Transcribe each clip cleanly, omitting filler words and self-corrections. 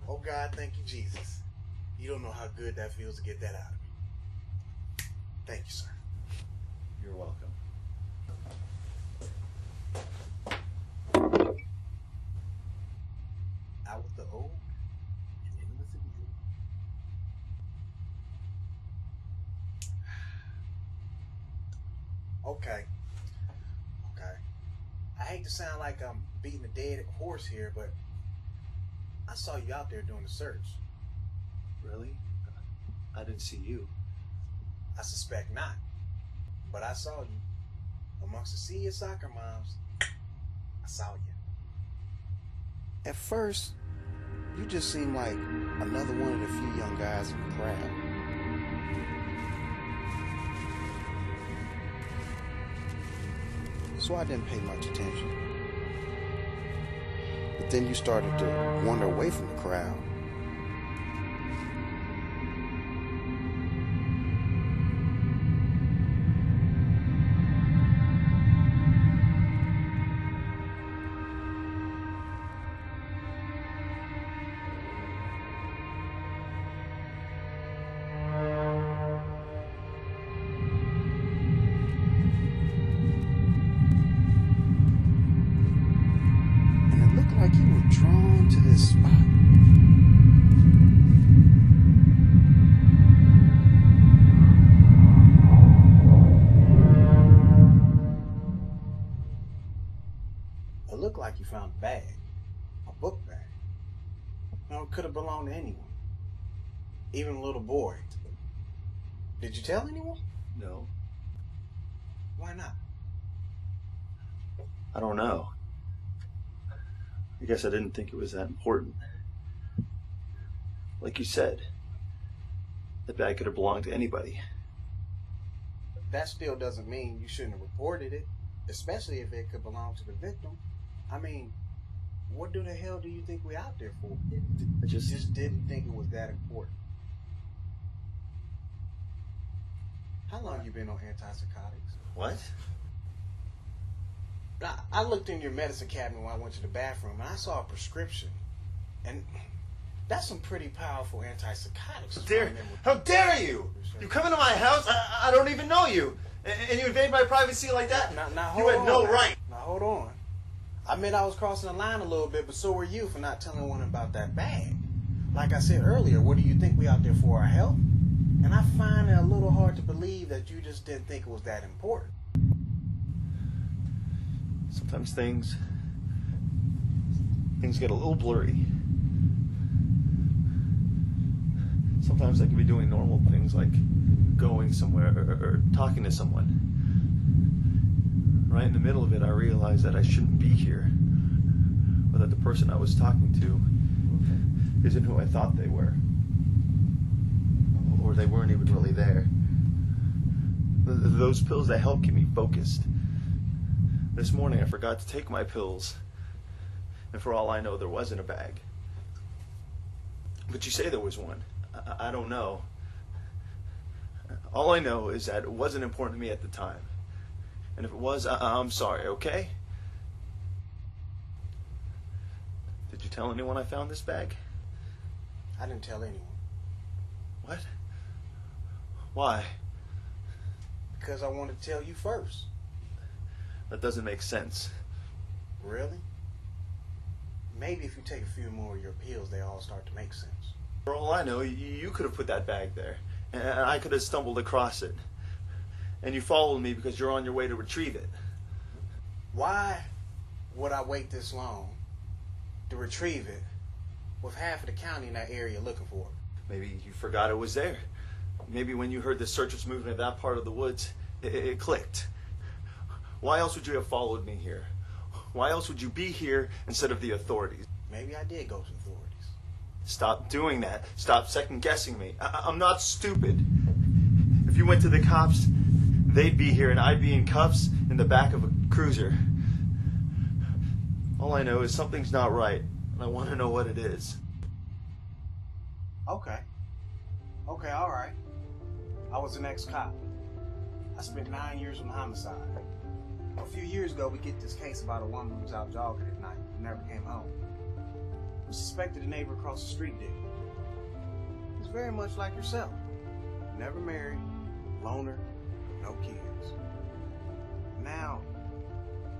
Oh God, thank you, Jesus. You don't know how good that feels to get that out of me. Thank you, sir. You're welcome. Out with the old and in with the new. Okay. I hate to sound like I'm beating a dead horse here, but I saw you out there doing the search. Really? I didn't see you. I suspect not. But I saw you. Amongst the sea of soccer moms, I saw you. At first, you just seemed like another one of the few young guys in the crowd. So I didn't pay much attention. But then you started to wander away from the crowd. Like you were drawn to this spot. It looked like you found a bag, a book bag. You know, it could have belonged to anyone, even a little boy. Did you tell anyone? No. Why not? I don't know. I guess I didn't think it was that important. Like you said, that bag could have belonged to anybody. That still doesn't mean you shouldn't have reported it, especially if it could belong to the victim. I mean, what the hell do you think we're out there for? I just didn't think it was that important. How long you been on antipsychotics? What? I looked in your medicine cabinet when I went to the bathroom, and I saw a prescription. And that's some pretty powerful antipsychotics. How dare you? You come into my house, I don't even know you. And you invade my privacy like that? Now, you had no right. Now, hold on. I admit I was crossing the line a little bit, but so were you for not telling anyone about that bag. Like I said earlier, what do you think we out there for, our health? And I find it a little hard to believe that you just didn't think it was that important. Sometimes things get a little blurry. Sometimes I can be doing normal things like going somewhere or talking to someone. Right in the middle of it, I realized that I shouldn't be here, or that the person I was talking to isn't who I thought they were, or they weren't even really there. Those pills, they help keep me focused. This morning I forgot to take my pills, and for all I know, there wasn't a bag. But you say there was one. I don't know. All I know is that it wasn't important to me at the time. And if it was, I'm sorry, okay? Did you tell anyone I found this bag? I didn't tell anyone. What? Why? Because I wanted to tell you first. That doesn't make sense. Really? Maybe if you take a few more of your pills, they all start to make sense. For all I know, you could have put that bag there, and I could have stumbled across it. And you followed me because you're on your way to retrieve it. Why would I wait this long to retrieve it with half of the county in that area looking for it? Maybe you forgot it was there. Maybe when you heard the searchers moving in that part of the woods, it clicked. Why else would you have followed me here? Why else would you be here instead of the authorities? Maybe I did go to the authorities. Stop doing that. Stop second-guessing me. I'm not stupid. If you went to the cops, they'd be here and I'd be in cuffs in the back of a cruiser. All I know is something's not right, and I want to know what it is. Okay, all right. I was an ex-cop. I spent 9 years on homicide. A few years ago, we get this case about a woman who was out jogging at night and never came home. We suspected the neighbor across the street did. He's very much like yourself. Never married, loner, no kids. Now,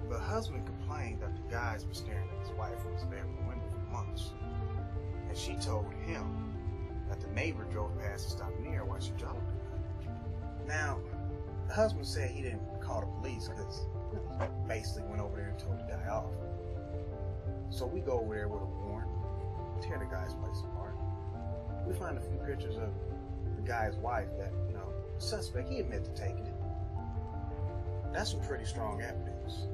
the husband complained that the guy's been staring at his wife from his bedroom window for months. And she told him that the neighbor drove past and stopped near while she jogged. Now, the husband said he didn't call the police because he basically went over there and told the guy off. So we go over there with a warrant, tear the guy's place apart. We find a few pictures of the guy's wife that, the suspect, he admitted to taking it. That's some pretty strong evidence.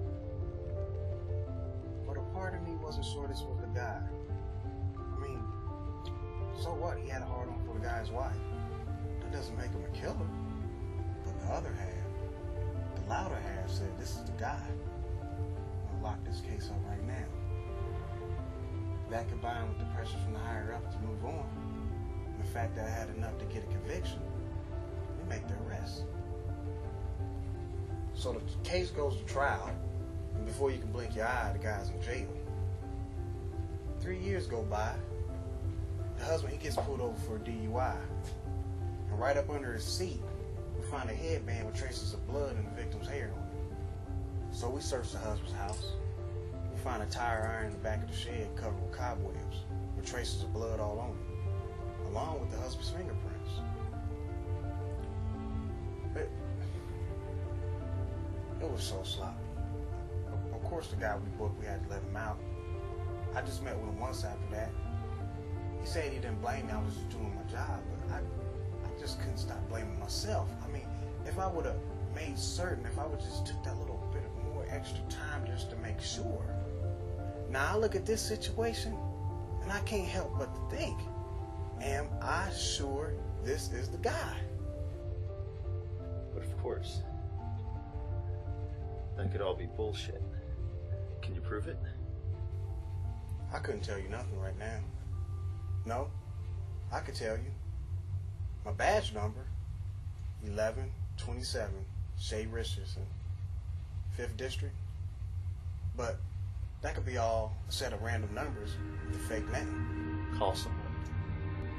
But a part of me wasn't sure this was the guy. I mean, so what? He had a hard on for the guy's wife. That doesn't make him a killer. But the other half, the louder half, said this is the guy. I'm gonna lock this case up right now. That combined with the pressure from the higher up to move on, and the fact that I had enough to get a conviction, they make the arrest. So the case goes to trial, and before you can blink your eye, the guy's in jail. 3 years go by. The husband, he gets pulled over for a DUI. And right up under his seat, we find a headband with traces of blood and the victim's hair on it. So we search the husband's house. We find a tire iron in the back of the shed covered with cobwebs, with traces of blood all on it, along with the husband's fingerprints. It was so sloppy. Of course, the guy we booked, we had to let him out. I just met with him once after that. He said he didn't blame me, I was just doing my job, but I just couldn't stop blaming myself. I mean, if I would have made certain, if I would just took that little bit of more extra time just to make sure. Now I look at this situation, and I can't help but to think, am I sure this is the guy? But of course, that could all be bullshit. Can you prove it? I couldn't tell you nothing right now. No, I could tell you. My badge number, 1127 Shea Richardson, 5th District. But that could be all a set of random numbers with a fake name. Call someone.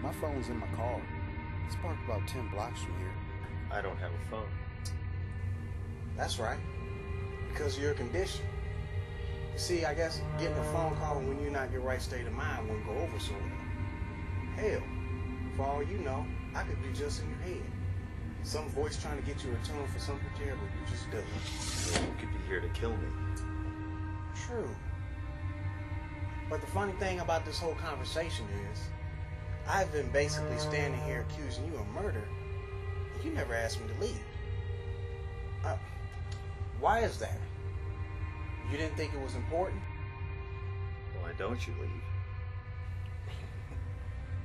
My phone's in my car. It's parked about 10 blocks from here. I don't have a phone. That's right. Because of your condition. You see, I guess getting a phone call when you're not in your right state of mind wouldn't go over so well. Hell, for all you know, I could be just in your head. Some voice trying to get you atone for something terrible you just did. Or you could be here to kill me. True. But the funny thing about this whole conversation is, I've been basically standing here accusing you of murder, and you never asked me to leave. Why is that? You didn't think it was important? Why don't you leave?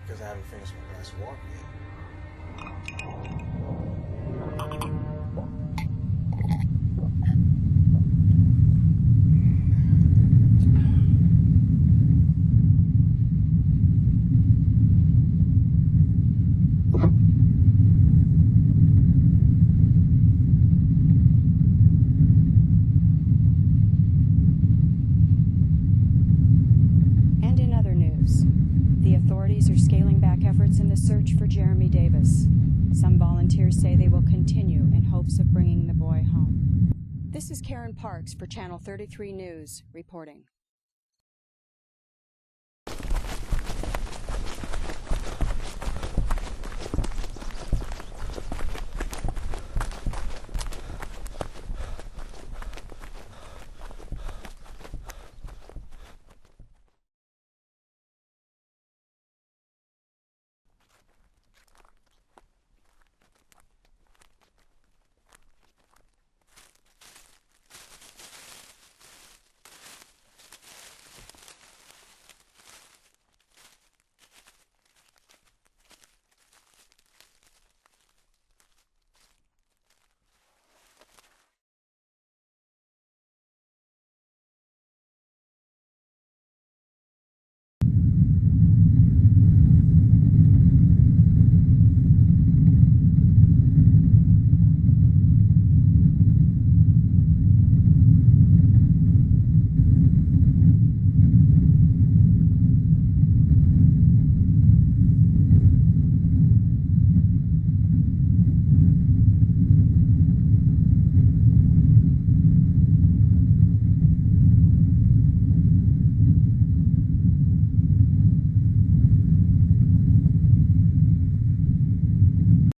Because I haven't finished my glass of water yet. Authorities are scaling back efforts in the search for Jeremy Davis. Some volunteers say they will continue in hopes of bringing the boy home. This is Karen Parks for Channel 33 News reporting.